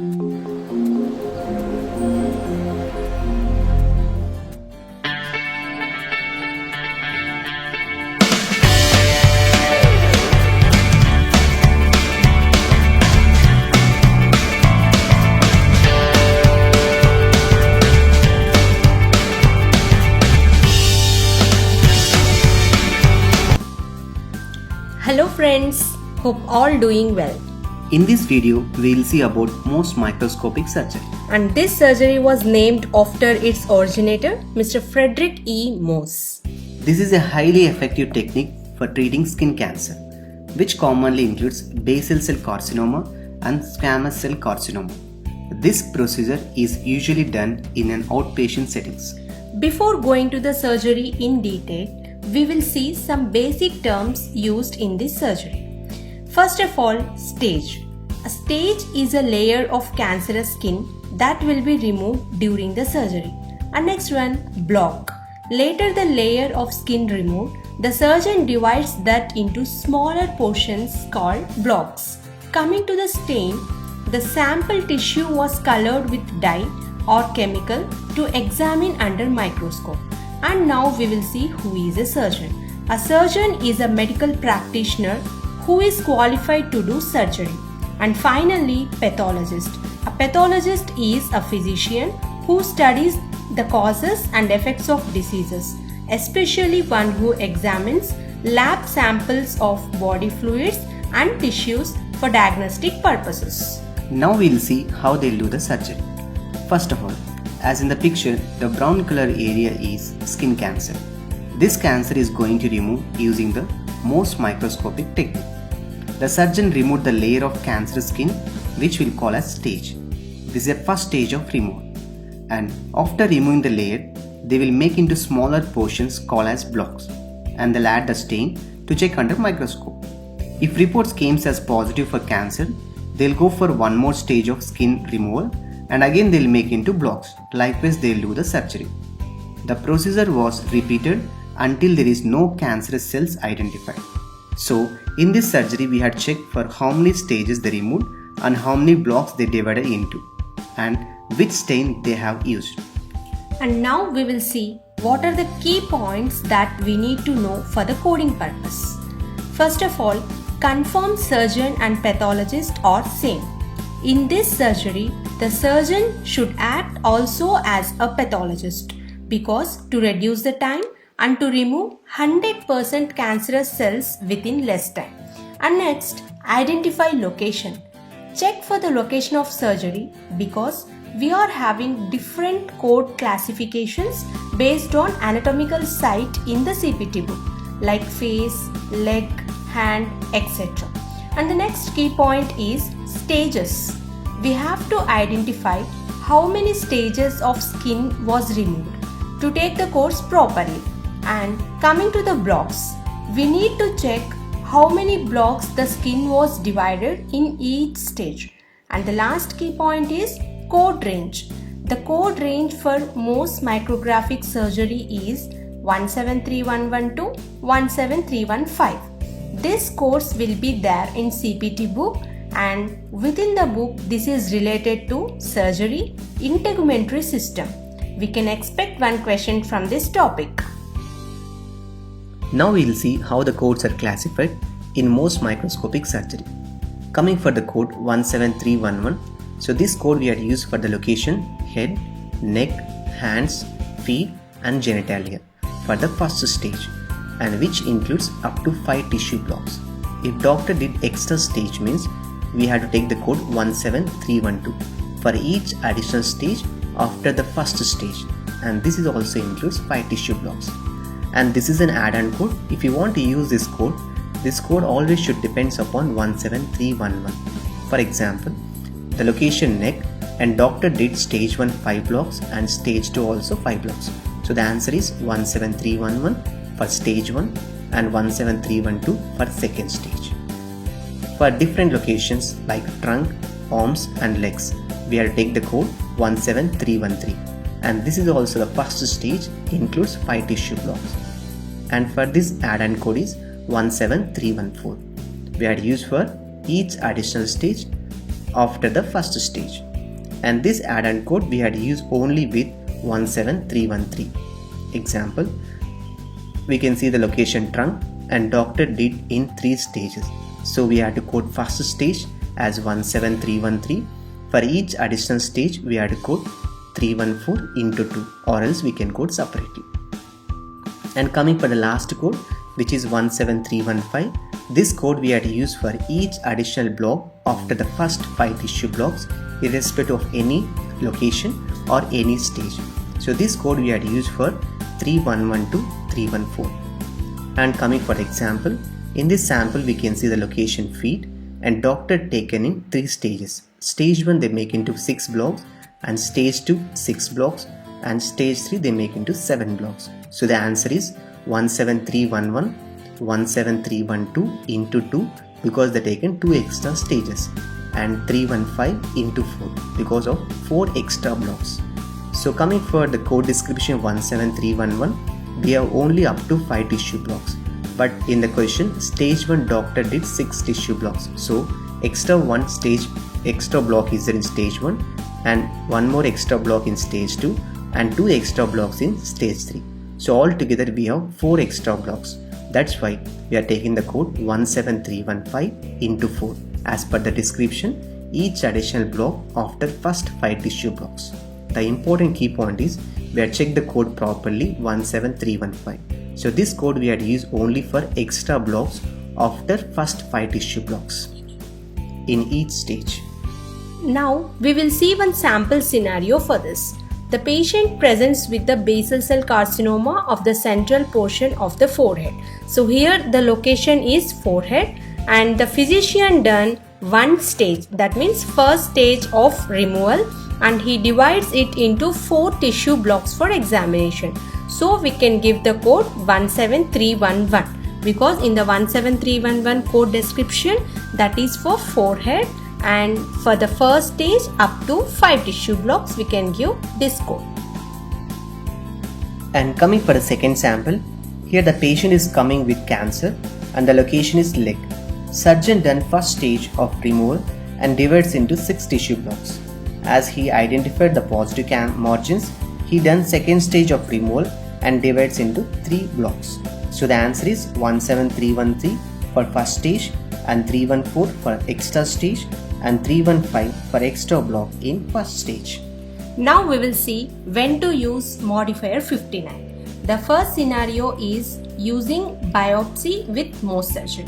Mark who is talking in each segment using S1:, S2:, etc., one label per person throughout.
S1: Hello friends, hope all doing well.
S2: In this video, we will see about Mohs microscopic surgery.
S1: And this surgery was named after its originator, Mr. Frederick E. Mohs.
S2: This is a highly effective technique for treating skin cancer, which commonly includes basal cell carcinoma and squamous cell carcinoma. This procedure is usually done in an outpatient settings.
S1: Before going to the surgery in detail, we will see some basic terms used in this surgery. First of all, stage. A stage is a layer of cancerous skin that will be removed during the surgery. And next one, block. Later the layer of skin removed, the surgeon divides that into smaller portions called blocks. Coming to the stain, the sample tissue was colored with dye or chemical to examine under microscope. And now we will see who is a surgeon. A surgeon is a medical practitioner who is qualified to do surgery. And finally, pathologist. A pathologist is a physician who studies the causes and effects of diseases, especially one who examines lab samples of body fluids and tissues for diagnostic purposes.
S2: Now we will see how they will do the surgery. First of all, as in the picture, the brown color area is skin cancer. This cancer is going to remove using the Mohs microscopic technique. The surgeon removed the layer of cancerous skin, which we'll call as stage. This is the first stage of removal. And after removing the layer, they will make into smaller portions called as blocks, and they'll add the stain to check under microscope. If reports came as positive for cancer, they'll go for one more stage of skin removal, and again they'll make into blocks. Likewise, they'll do the surgery. The procedure was repeated until there is no cancerous cells identified. So in this surgery, we had checked for how many stages they removed and how many blocks they divided into and which stain they have used.
S1: And now we will see what are the key points that we need to know for the coding purpose. First of all, confirmed surgeon and pathologist are same. In this surgery, the surgeon should act also as a pathologist because to reduce the time and to remove 100% cancerous cells within less time. And next, identify location. Check for the location of surgery because we are having different code classifications based on anatomical site in the CPT book like face, leg, hand, etc. And the next key point is stages. We have to identify how many stages of skin was removed to take the course properly. And coming to the blocks, we need to check how many blocks the skin was divided in each stage. And the last key point is code range. The code range for Mohs micrographic surgery is 173112 to 17315. This course will be there in CPT book, and within the book this is related to surgery integumentary system. We can expect one question from this topic.
S2: Now we will see how the codes are classified in Mohs microscopic surgery. Coming for the code 17311. So this code we had used for the location, head, neck, hands, feet and genitalia for the first stage, and which includes up to 5 tissue blocks. If doctor did extra stage means we had to take the code 17312 for each additional stage after the first stage, and this is also includes 5 tissue blocks. And this is an add-on code. If you want to use this code always should depends upon 17311. For example, the location neck and doctor did stage 1 5 blocks and stage 2 also 5 blocks. So the answer is 17311 for stage 1 and 17312 for second stage. For different locations like trunk, arms and legs, we have to take the code 17313, and this is also the first stage, includes 5 tissue blocks. And for this add-on code is 17314. We had used for each additional stage after the first stage. And this add-on code we had used only with 17313. Example, we can see the location trunk and doctor did in 3 stages. So we had to code first stage as 17313. For each additional stage we had to code 314 into 2, or else we can code separately. And coming for the last code, which is 17315, this code we had to use for each additional block after the first 5 tissue blocks, irrespective of any location or any stage. So this code we had to use for 3112, 314. And coming for example, in this sample we can see the location feet and doctor taken in 3 stages. Stage 1 they make into 6 blocks, and stage 2 6 blocks, and stage 3 they make into 7 blocks. So the answer is 17311, 17312 into 2 because they taken 2 extra stages, and 315 into 4 because of 4 extra blocks. So coming for the code description 17311, we have only up to 5 tissue blocks, but in the question stage 1 doctor did 6 tissue blocks, so extra block is there in stage 1, and 1 more extra block in stage 2, and 2 extra blocks in stage 3. So altogether we have 4 extra blocks. That's why we are taking the code 17315 into 4 as per the description, each additional block after first 5 tissue blocks. The important key point is we have checked the code properly 17315. So this code we had used only for extra blocks after first 5 tissue blocks in each stage.
S1: Now we will see one sample scenario for this. The patient presents with the basal cell carcinoma of the central portion of the forehead. So here the location is forehead, and the physician done one stage, that means first stage of removal, and he divides it into 4 tissue blocks for examination. So we can give the code 17311 because in the 17311 code description that is for forehead, and for the first stage up to 5 tissue blocks we can give this code.
S2: And coming for the second sample, here the patient is coming with cancer and the location is leg. Surgeon done first stage of removal and divides into 6 tissue blocks. As he identified the positive margins, he done second stage of removal and divides into 3 blocks. So the answer is 17313 for first stage, and 314 for extra stage, and 315 for extra block in first stage.
S1: Now we will see when to use modifier 59. The first scenario is using biopsy with Mohs surgery.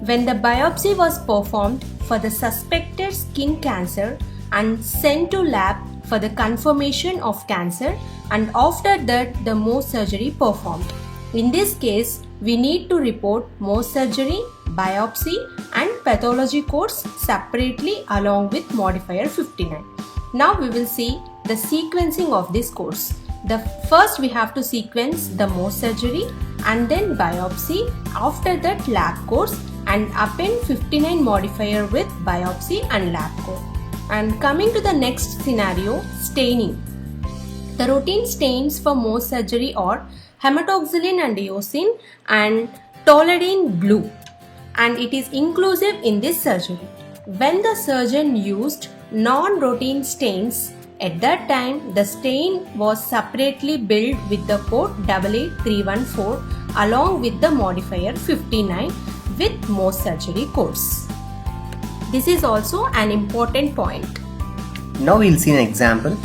S1: When the biopsy was performed for the suspected skin cancer and sent to lab for the confirmation of cancer, and after that the Mohs surgery performed. In this case, we need to report Mohs surgery, biopsy and pathology codes separately along with modifier 59. Now we will see the sequencing of these codes. First we have to sequence the Mohs surgery and then biopsy, after that lab codes, and append 59 modifier with biopsy and lab code. And coming to the next scenario, staining. The routine stains for Mohs surgery are hematoxylin and eosin and toluidine blue, and it is inclusive in this surgery. When the surgeon used non-routine stains, at that time the stain was separately billed with the code 88314 along with the modifier 59 with Mohs surgery codes. This is also an important point.
S2: Now we will see an example.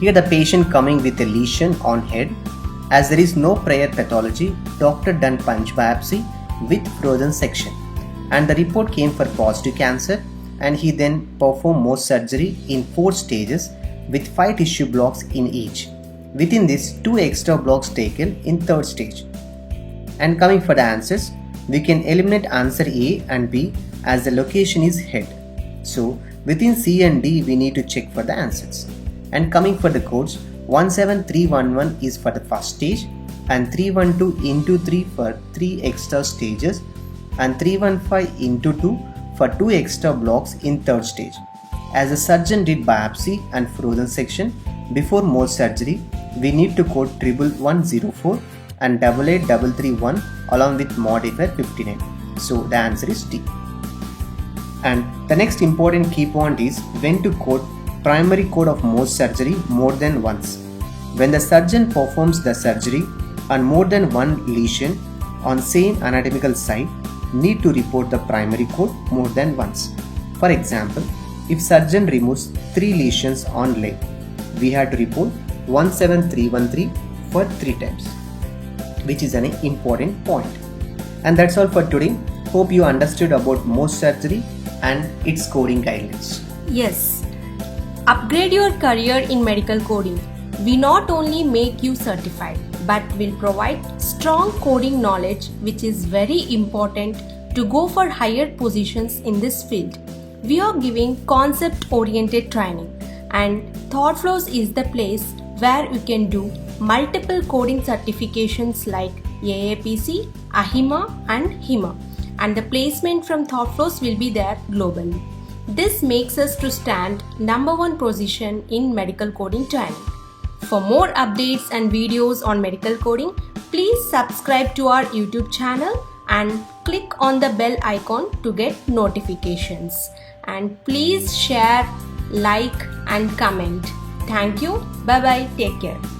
S2: Here the patient coming with a lesion on head. As there is no prior pathology, doctor done punch biopsy with frozen section, and the report came for positive cancer, and he then performed Mohs surgery in 4 stages with 5 tissue blocks in each. Within this, 2 extra blocks taken in 3rd stage. And coming for the answers, we can eliminate answer A and B as the location is head. So within C and D we need to check for the answers. And coming for the codes, 17311 is for the first stage, and 312 into 3 for 3 extra stages, and 315 into 2 for 2 extra blocks in 3rd stage. As the surgeon did biopsy and frozen section before Mohs surgery, we need to code 11104 and 88331 along with modifier 59. So the answer is D. And the next important key point is when to code primary code of Mohs surgery more than once. When the surgeon performs the surgery on more than one lesion on same anatomical site, need to report the primary code more than once. For example, if surgeon removes 3 lesions on leg, we have to report 17313 for 3 times, which is an important point. And that's all for today. Hope you understood about Mohs surgery and its coding guidelines.
S1: Yes. Upgrade your career in medical coding. We not only make you certified, but will provide strong coding knowledge, which is very important to go for higher positions in this field. We are giving concept-oriented training, and ThoughtFlows is the place where you can do multiple coding certifications like AAPC, AHIMA and HIMA, and the placement from ThoughtFlows will be there globally. This makes us to stand #1 position in medical coding training. For more updates and videos on medical coding, please subscribe to our YouTube channel and click on the bell icon to get notifications. And please share, like and comment. Thank you. Bye bye. Take care.